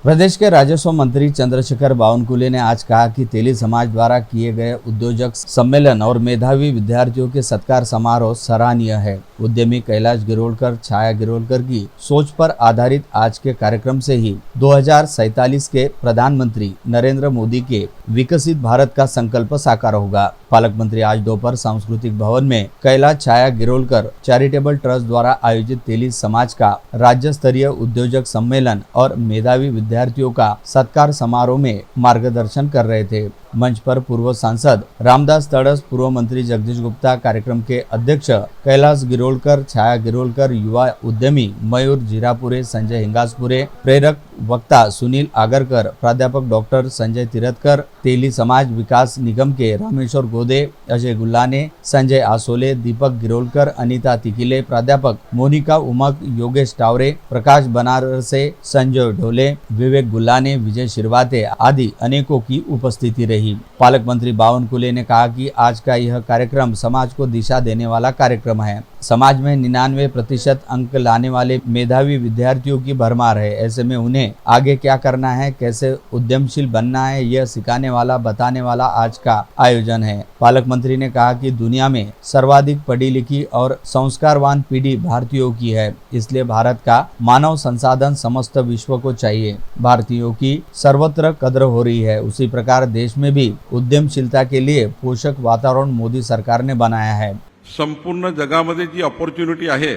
प्रदेश के राजस्व मंत्री चंद्रशेखर बावनकुले ने आज कहा कि तेली समाज द्वारा किए गए उद्योजक सम्मेलन और मेधावी विद्यार्थियों के सत्कार समारोह सराहनीय है। उद्यमी कैलाश गिरोलकर, छाया गिरोलकर की सोच पर आधारित आज के कार्यक्रम से ही 2047 के प्रधानमंत्री नरेंद्र मोदी के विकसित भारत का संकल्प साकार होगा। पालक मंत्री आज दोपहर सांस्कृतिक भवन में कैलाश छाया गिरोलकर चैरिटेबल ट्रस्ट द्वारा आयोजित तेली समाज का राज्य स्तरीय उद्योजक सम्मेलन और मेधावी विद्यार्थियों का सत्कार समारोह में मार्गदर्शन कर रहे थे। मंच पर पूर्व सांसद रामदास तड़स, पूर्व मंत्री जगदीश गुप्ता, कार्यक्रम के अध्यक्ष कैलाश गिरोलकर, छाया गिरोलकर, युवा उद्यमी मयूर जीरापुरे, संजय हिंगासपुरे, प्रेरक वक्ता सुनील आगरकर, प्राध्यापक डॉक्टर संजय तिरथकर, तेली समाज विकास निगम के रामेश्वर गोदे, अजय गुल्लाने, संजय आसोले, दीपक गिरोलकर, अनीता तिकिले, प्राध्यापक मोनिका उमक, योगेश टावरे, प्रकाश बनारसे, संजय ढोले, विवेक गुल्लाने, विजय शिरवाते आदि अनेकों की उपस्थिति रही। पालक मंत्री बावनकुले ने कहा कि आज का यह कार्यक्रम समाज को दिशा देने वाला कार्यक्रम है। समाज में 99% अंक लाने वाले मेधावी विद्यार्थियों की भरमार है। ऐसे में उन्हें आगे क्या करना है, कैसे उद्यमशील बनना है, यह सिखाने वाला, बताने वाला आज का आयोजन है। पालक मंत्री ने कहा कि दुनिया में सर्वाधिक पढ़ी लिखी और संस्कारवान पीढ़ी भारतीयों की है, इसलिए भारत का मानव संसाधन समस्त विश्व को चाहिए। भारतीयों की सर्वत्र कद्र हो रही है, उसी प्रकार देश में भी उद्यमशीलता के लिए पोषक वातावरण मोदी सरकार ने बनाया है। संपूर्ण जगामध्ये जी अपॉर्च्युनिटी आहे,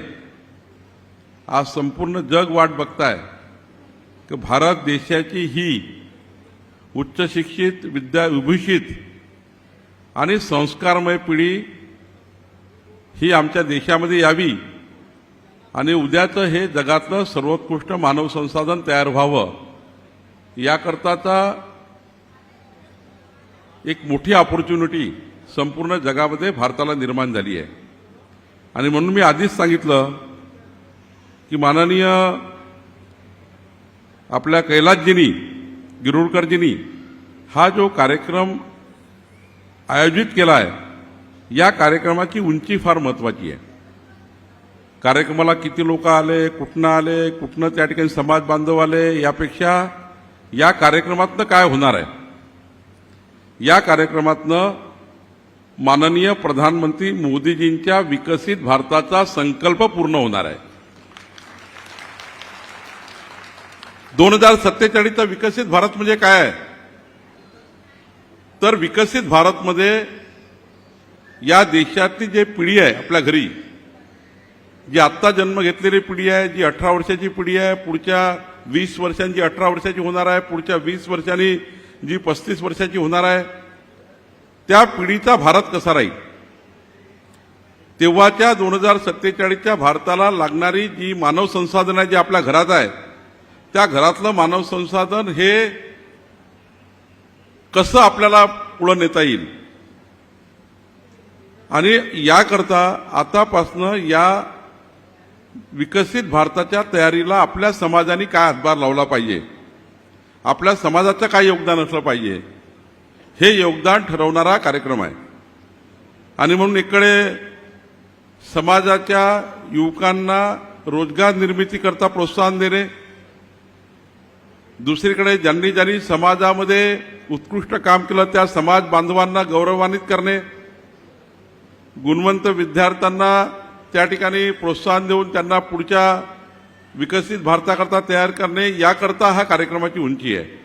आज संपूर्ण जग वाट बघताय की भारत देशाची ही उच्च शिक्षित, विद्याविभूषित आणि संस्कारमय पिढी ही आमच्या देशामध्ये यावी आणि उद्याचं हे जगातलं सर्वोत्कृष्ट मानव संसाधन तयार व्हावं, याकरताचा एक मोठी अपॉर्च्युनिटी संपूर्ण जगामध्ये भारताला निर्माण झाली आहे। आणि म्हणून मी आधीच सांगितलं की माननीय आपल्या कैलाशजींनी, गिरोलकरजींनी हा जो कार्यक्रम आयोजित केला आहे, या कार्यक्रमाची उंची फार महत्त्वाची आहे। कार्यक्रमाला किती लोक आले, कुठनं आले, कुठनं त्या ठिकाणी समाज बांधव आले, यापेक्षा या कार्यक्रमातनं काय होणार आहे, या कार्यक्रमातनं माननीय प्रधानमंत्री मोदीजींच्या विकसित भारताचा संकल्प पूर्ण होणार आहे। 2047चा विकसित भारत म्हणजे काय आहे, तर विकसित भारतमध्ये या देशातली जी पिढी आहे, आपल्या घरी जी आत्ता जन्म घेतलेली पिढी आहे, जी 18 वर्षाची पिढी आहे, पुढच्या 20 वर्षांची 18 वर्षाची होणार आहे, पुढच्या 20 वर्षांनी जी 35 वर्षाची होणार आहे, त्या पिढीचा भारत कसा राहील, तेव्हाच्या 2047च्या भारताला लागणारी जी मानव संसाधन आहे, जी आपल्या घरात आहे, त्या घरातलं मानव संसाधन हे कसं आपल्याला पुढे नेता येईल, आणि याकरता आतापासून या विकसित भारताच्या तयारीला आपल्या समाजाने काय हातभार लावला पाहिजे, आपल्या समाजाचं काय योगदान असलं पाहिजे, हे योगदान ठरवणारा कार्यक्रम आहे। आणि म्हणून एकडे समाजाच्या युवकांना रोजगार निर्मिती करता प्रोत्साहन देणे, दुसरीकडे ज्यांनी ज्यांनी समाजामध्ये उत्कृष्ट काम केलं त्या समाज बांधवांना गौरवान्वित करणे, गुणवंत विद्यार्थ्यांना त्या ठिकाणी प्रोत्साहन देऊन त्यांना पुढच्या विकसित भारताकरता तयार करणे, याकरता हा कार्यक्रमाची उंची आहे।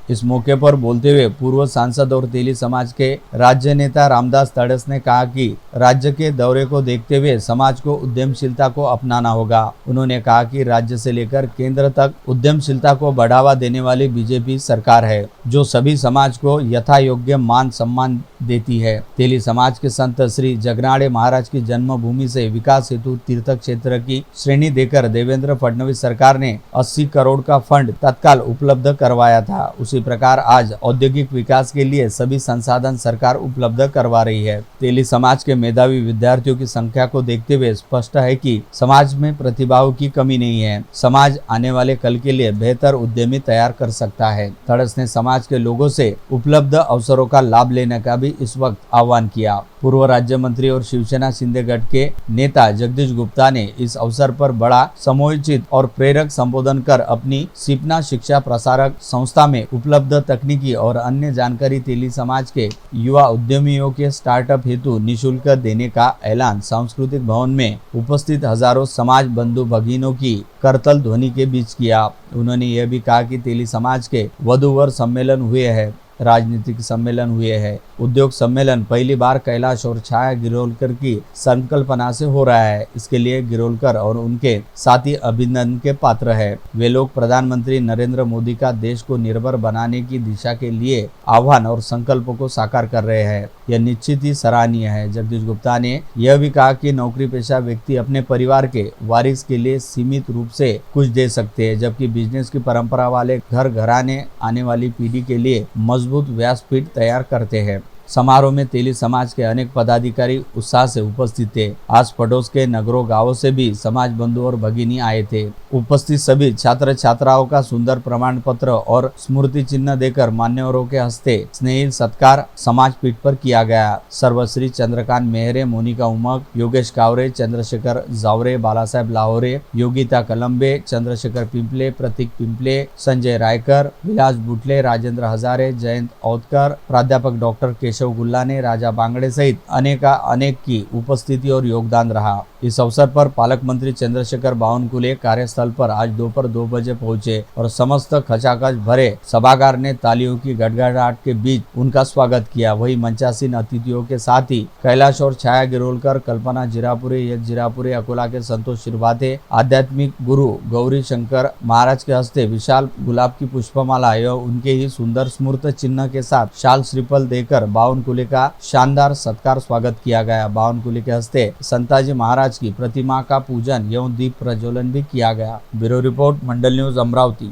इस मौके पर बोलते हुए पूर्व सांसद और तेली समाज के राज्य नेता रामदास तड़स ने कहा कि राज्य के दौरे को देखते हुए समाज को उद्यमशीलता को अपनाना होगा। उन्होंने कहा कि राज्य से लेकर केंद्र तक उद्यमशीलता को बढ़ावा देने वाली बीजेपी सरकार है, जो सभी समाज को यथा योग्य मान सम्मान देती है। तेली समाज के संत श्री जगनाड़े महाराज की जन्मभूमि से विकास हेतु तीर्थ क्षेत्र की श्रेणी देकर देवेंद्र फडणवीस सरकार ने 80 करोड़ का फंड तत्काल उपलब्ध करवाया था। उसी प्रकार आज औद्योगिक विकास के लिए सभी संसाधन सरकार उपलब्ध करवा रही है। तेली समाज के मेधावी विद्यार्थियों की संख्या को देखते हुए स्पष्ट है कि समाज में प्रतिभाओं की कमी नहीं है। समाज आने वाले कल के लिए बेहतर उद्यमी तैयार कर सकता है। तड़स ने समाज के लोगों से उपलब्ध अवसरों का लाभ लेने का भी भी इस वक्त आह्वान किया। पूर्व राज्य मंत्री और शिवसेना शिंदे गठ के नेता जगदीश गुप्ता ने इस अवसर पर बड़ा समयोचित और प्रेरक संबोधन कर अपनी सिपना शिक्षा प्रसारक संस्था में उपलब्ध तकनीकी और अन्य जानकारी तेली समाज के युवा उद्यमियों के स्टार्टअप हेतु निःशुल्क देने का ऐलान सांस्कृतिक भवन में उपस्थित हजारों समाज बंधु भगिनों की करतल ध्वनि के बीच किया। उन्होंने यह भी कहा कि तेली समाज के वधूवर सम्मेलन हुए हैं, राजनीतिक सम्मेलन हुए हैं। उद्योग सम्मेलन पहली बार कैलाश और छाया गिरोलकर की संकल्पना से हो रहा है। इसके लिए गिरोलकर और उनके साथी अभिनंदन के पात्र है। वे लोग प्रधानमंत्री नरेंद्र मोदी का देश को निर्भर बनाने की दिशा के लिए आह्वान और संकल्पों को साकार कर रहे हैं। यह निश्चित ही सराहनीय है। जगदीश गुप्ता ने यह भी कहा कि नौकरी पेशा व्यक्ति अपने परिवार के वारिस के लिए सीमित रूप से कुछ दे सकते हैं, जबकि बिजनेस की परंपरा वाले घर घराने आने वाली पीढ़ी के लिए मजबूत व्यासपीठ तैयार करते हैं। समारोह में तेली समाज के अनेक पदाधिकारी उत्साह से उपस्थित थे। आस पड़ोस के नगरों गांवों से भी समाज बंधु और भगिनी आए थे। उपस्थित सभी छात्र छात्राओं का सुंदर प्रमाण पत्र और स्मृति चिन्ह देकर मान्यवरों के हस्ते स्नेही सत्कार समाज पीठ पर किया गया। सर्वश्री चंद्रकांत मेहरे, मोनिका उमक, योगेश कावरे, चंद्रशेखर जावरे, बालासाहेब लाहोरे, योगिता कलंबे, चंद्रशेखर पिंपले, प्रतीक पिंपले, संजय रायकर, विलास बुटले, राजेंद्र हजारे, जयंत औतकर, प्राध्यापक डॉक्टर केशव गुल्लाने, राजा बांगड़े सहित अनेक की उपस्थिति और योगदान रहा। इस अवसर पर पालक मंत्री चंद्रशेखर बावनकुले कार्यस्थल पर आज दोपहर 2 बजे पहुंचे और समस्त खचाखच भरे सभागार ने तालियों की गड़गड़ाहट के बीच उनका स्वागत किया। वही मंचासीन अतिथियों के साथ ही कैलाश और छाया गिरोलकर, कल्पना जीरापुरे, यश जीरापुरे, अकोला के संतोष शिरभाते, आध्यात्मिक गुरु गौरी शंकर महाराज के हस्ते विशाल गुलाब की पुष्पमाला एवं उनके ही सुंदर स्मृत चिन्ह के साथ शाल श्रीफल देकर बावनकुले का शानदार सत्कार स्वागत किया गया। बावनकुले के हस्ते संताजी महाराज की प्रतिमा का पूजन एवं दीप प्रज्वलन भी किया गया। ब्यूरो रिपोर्ट, मंडल न्यूज, अमरावती।